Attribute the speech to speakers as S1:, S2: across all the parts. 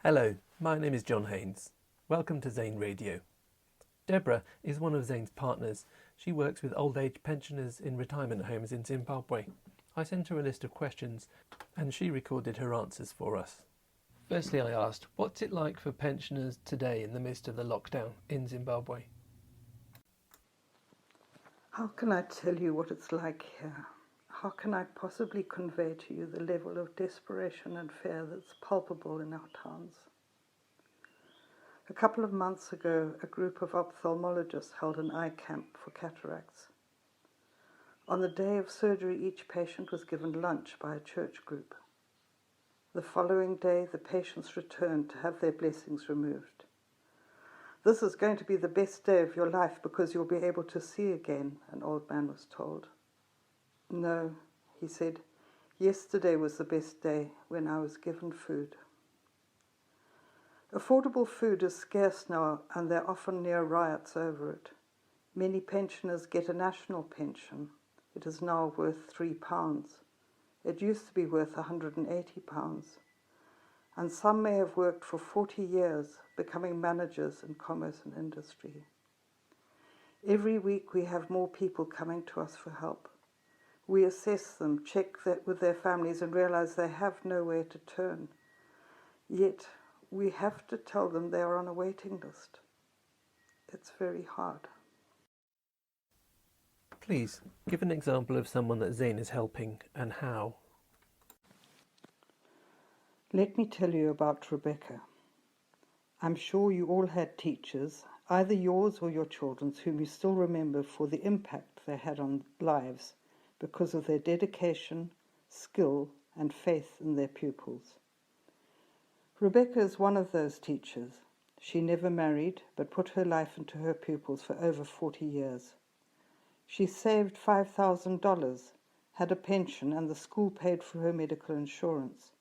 S1: Hello, my name is John Haynes. Welcome to Zane Radio. Deborah is one of Zane's partners. She works with old age pensioners in retirement homes in Zimbabwe. I sent her a list of questions and she recorded her answers for us. Firstly, I asked, what's it like for pensioners today in the midst of the lockdown in Zimbabwe?
S2: How can I tell you what it's like here? How can I possibly convey to you the level of desperation and fear that's palpable in our towns? A couple of months ago, a group of ophthalmologists held an eye camp for cataracts. On the day of surgery, each patient was given lunch by a church group. The following day, the patients returned to have their blessings removed. "This is going to be the best day of your life because you'll be able to see again," an old man was told. "No," he said, "yesterday was the best day when I was given food." Affordable food is scarce now, and there are often near riots over it. Many pensioners get a national pension. It is now worth £3. It used to be worth £180. And some may have worked for 40 years, becoming managers in commerce and industry. Every week we have more people coming to us for help. We assess them, check that with their families, and realize they have nowhere to turn. Yet we have to tell them they are on a waiting list. It's very hard.
S1: Please, give an example of someone that Zane is helping and how.
S2: Let me tell you about Rebecca. I'm sure you all had teachers, either yours or your children's, whom you still remember for the impact they had on lives because of their dedication, skill, and faith in their pupils. Rebecca is one of those teachers. She never married, but put her life into her pupils for over 40 years. She saved $5,000, had a pension, and the school paid for her medical insurance.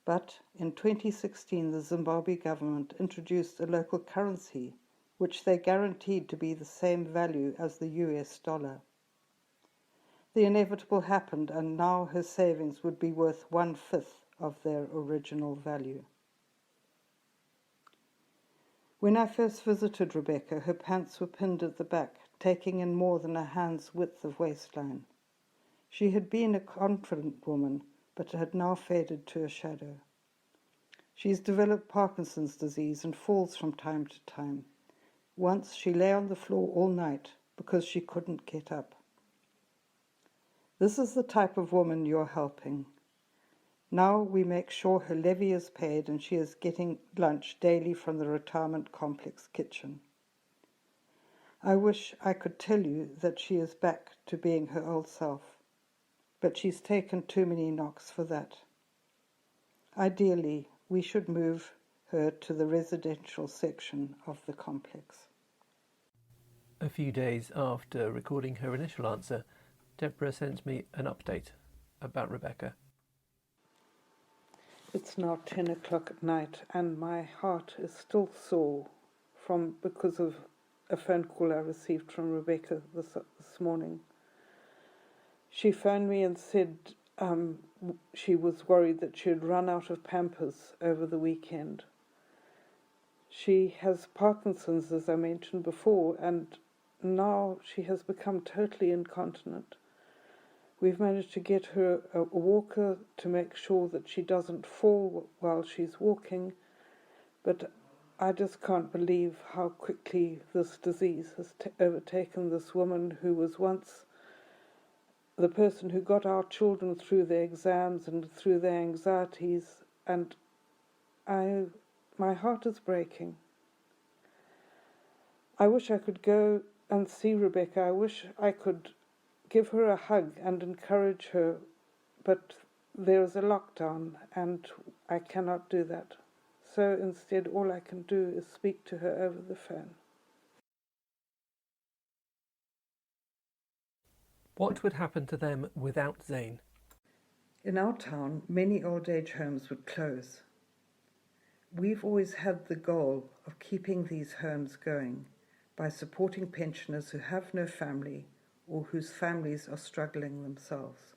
S2: But in 2016, the Zimbabwe government introduced a local currency, which they guaranteed to be the same value as the US dollar. The inevitable happened, and now her savings would be worth 1/5 of their original value. When I first visited Rebecca, her pants were pinned at the back, taking in more than a hand's width of waistline. She had been a confident woman, but had now faded to a shadow. She's developed Parkinson's disease and falls from time to time. Once she lay on the floor all night because she couldn't get up. This is the type of woman you're helping. Now we make sure her levy is paid and she is getting lunch daily from the retirement complex kitchen. I wish I could tell you that she is back to being her old self, but she's taken too many knocks for that. Ideally, we should move her to the residential section of the complex.
S1: A few days after recording her initial answer, Deborah sent me an update about Rebecca.
S2: It's now 10 o'clock at night and my heart is still sore because of a phone call I received from Rebecca this morning. She phoned me and said she was worried that she had run out of Pampers over the weekend. She has Parkinson's, as I mentioned before, and now she has become totally incontinent. We've managed to get her a walker to make sure that she doesn't fall while she's walking, but I just can't believe how quickly this disease has overtaken this woman who was once the person who got our children through their exams and through their anxieties, and my heart is breaking. I wish I could go and see Rebecca. I wish I could give her a hug and encourage her, but there is a lockdown and I cannot do that. So instead, all I can do is speak to her over the phone.
S1: What would happen to them without Zane?
S2: In our town, many old age homes would close. We've always had the goal of keeping these homes going by supporting pensioners who have no family or whose families are struggling themselves.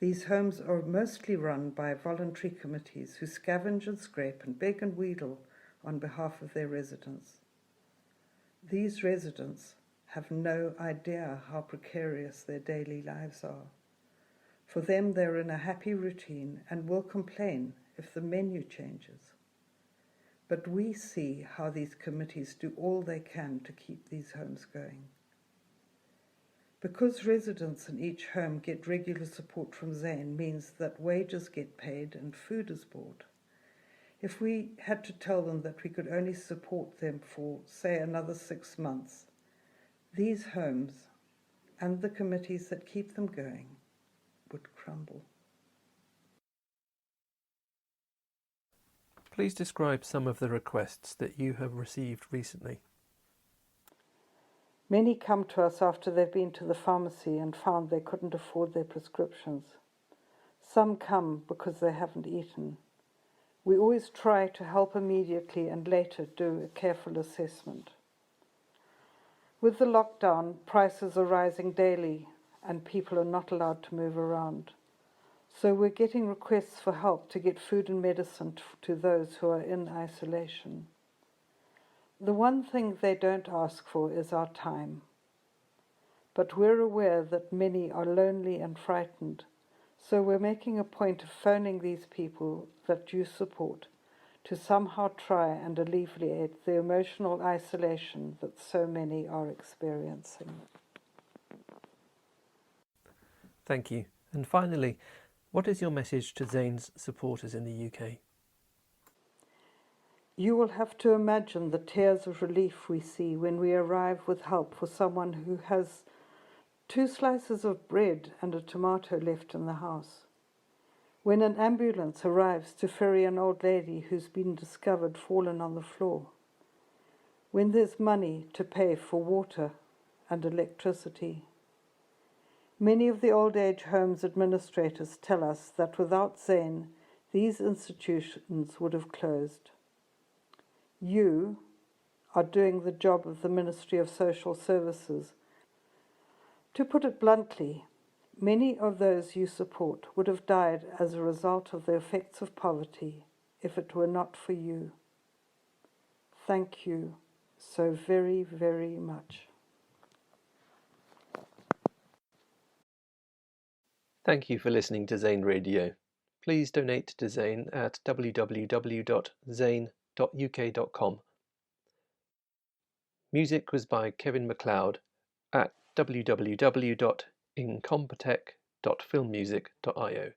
S2: These homes are mostly run by voluntary committees who scavenge and scrape and beg and wheedle on behalf of their residents. These residents have no idea how precarious their daily lives are. For them, they're in a happy routine and will complain if the menu changes. But we see how these committees do all they can to keep these homes going. Because residents in each home get regular support from Zane means that wages get paid and food is bought. If we had to tell them that we could only support them for, say, another 6 months, these homes and the committees that keep them going would crumble.
S1: Please describe some of the requests that you have received recently.
S2: Many come to us after they've been to the pharmacy and found they couldn't afford their prescriptions. Some come because they haven't eaten. We always try to help immediately and later do a careful assessment. With the lockdown, prices are rising daily and people are not allowed to move around. So we're getting requests for help to get food and medicine to those who are in isolation. The one thing they don't ask for is our time. But we're aware that many are lonely and frightened, so we're making a point of phoning these people that you support to somehow try and alleviate the emotional isolation that so many are experiencing.
S1: Thank you. And finally, what is your message to Zane's supporters in the UK?
S2: You will have to imagine the tears of relief we see when we arrive with help for someone who has 2 slices of bread and a tomato left in the house. When an ambulance arrives to ferry an old lady who's been discovered fallen on the floor. When there's money to pay for water and electricity. Many of the old age homes administrators tell us that without Zane, these institutions would have closed. You are doing the job of the Ministry of Social Services. To put it bluntly, many of those you support would have died as a result of the effects of poverty if it were not for you. Thank you so very, very much.
S1: Thank you for listening to Zane Radio. Please donate to Zane at www.zane.uk.com. Music was by Kevin MacLeod at www.incompetech.filmmusic.io.